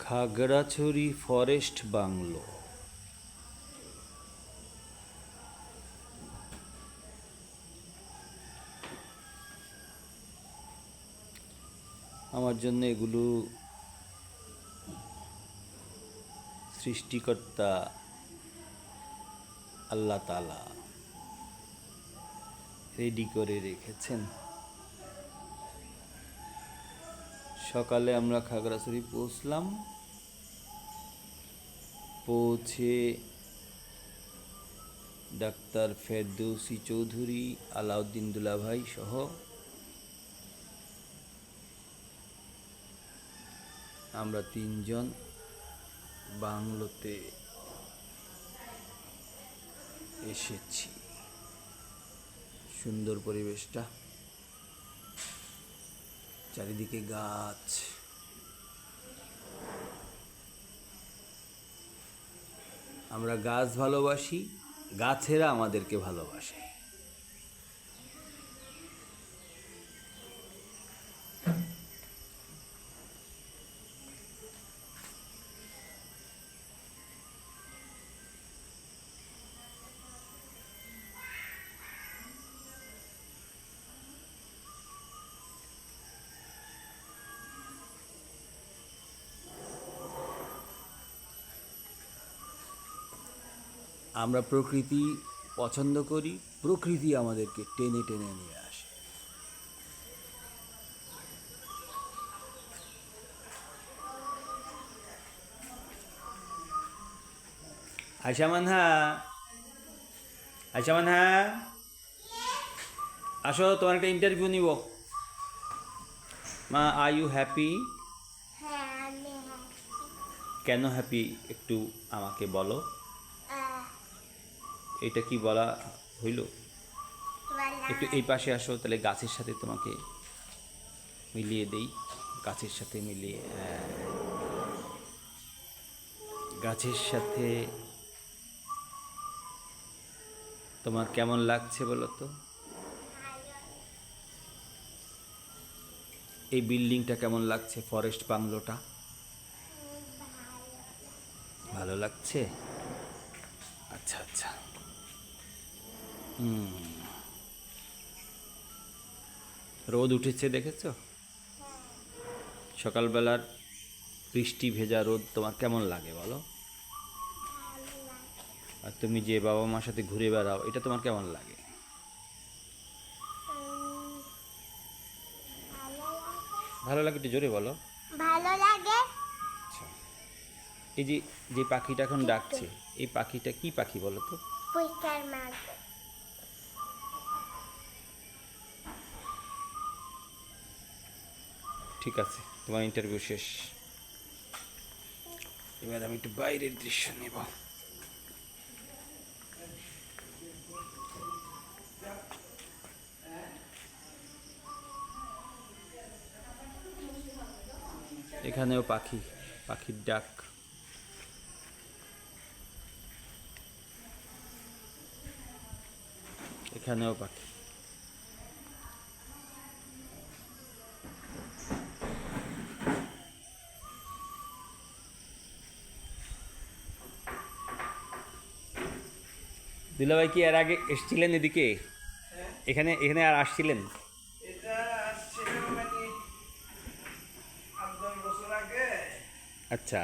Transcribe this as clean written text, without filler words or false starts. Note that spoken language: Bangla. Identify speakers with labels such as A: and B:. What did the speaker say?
A: Khagrachari forest bungalow. আমার জন্য এগুলো সৃষ্টিকর্তা আল্লাহ তাআলা রেডি করে রেখেছেন। সকালে আমরা খাগড়াছড়ি পৌঁছলাম। পৌঁছে ডাক্তার ফেরদৌসী চৌধুরী, আলাউদ্দিন দুলাভাই সহ আমরা তিনজন বাংলোতে এসেছি। সুন্দর পরিবেশটা, চারিদিকে গাছ। আমরা গাছ ভালোবাসি, গাছেরা আমাদেরকে ভালোবাসে। আমরা প্রকৃতি পছন্দ করি, প্রকৃতি আমাদেরকে টেনে টেনে নিয়ে আসে। আয়শা মানহা, আয়শা মানহা, আসো, তোমার একটা ইন্টারভিউ নিব। মা, আর ইউ হ্যাপি? কেন হ্যাপি একটু আমাকে বলো। এটা কি বলা হইল? একটু এই পাশে আসো, তাহলে গাছের সাথে তোমাকে মিলিয়ে দেই। গাছের সাথে মিলিয়ে, গাছের সাথে তোমার কেমন লাগছে বলো তো? এই বিল্ডিংটা কেমন লাগছে? ফরেস্ট বাংলোটা ভালো লাগছে? আচ্ছা আচ্ছা। রোদ উঠেছে, দেখেছো? সকালবেলার বৃষ্টি ভেজা রোদ তোমার কেমন লাগে বলো? আর তুমি যে বাবা মার সাথে ঘুরে বেড়াও, এটা তোমার কেমন লাগে? ভালো লাগে, একটু জোরে বলো।
B: ভালো লাগে।
A: আচ্ছা, এই যে যে পাখিটা এখন ডাকছে, এই পাখিটা কি পাখি বলো তো?
B: পুইকার মাছ।
A: ঠিক আছে, তোমার ইন্টারভিউ শেষ। এবার আমি একটু বাইরের দৃশ্য নেব। এখানেও পাখি, পাখির ডাক। এখানেও পাখি। দুলাভাই কি এর আগে এসেছিলেন এদিকে? এখানে এখানে আর আসছিলেন? আচ্ছা।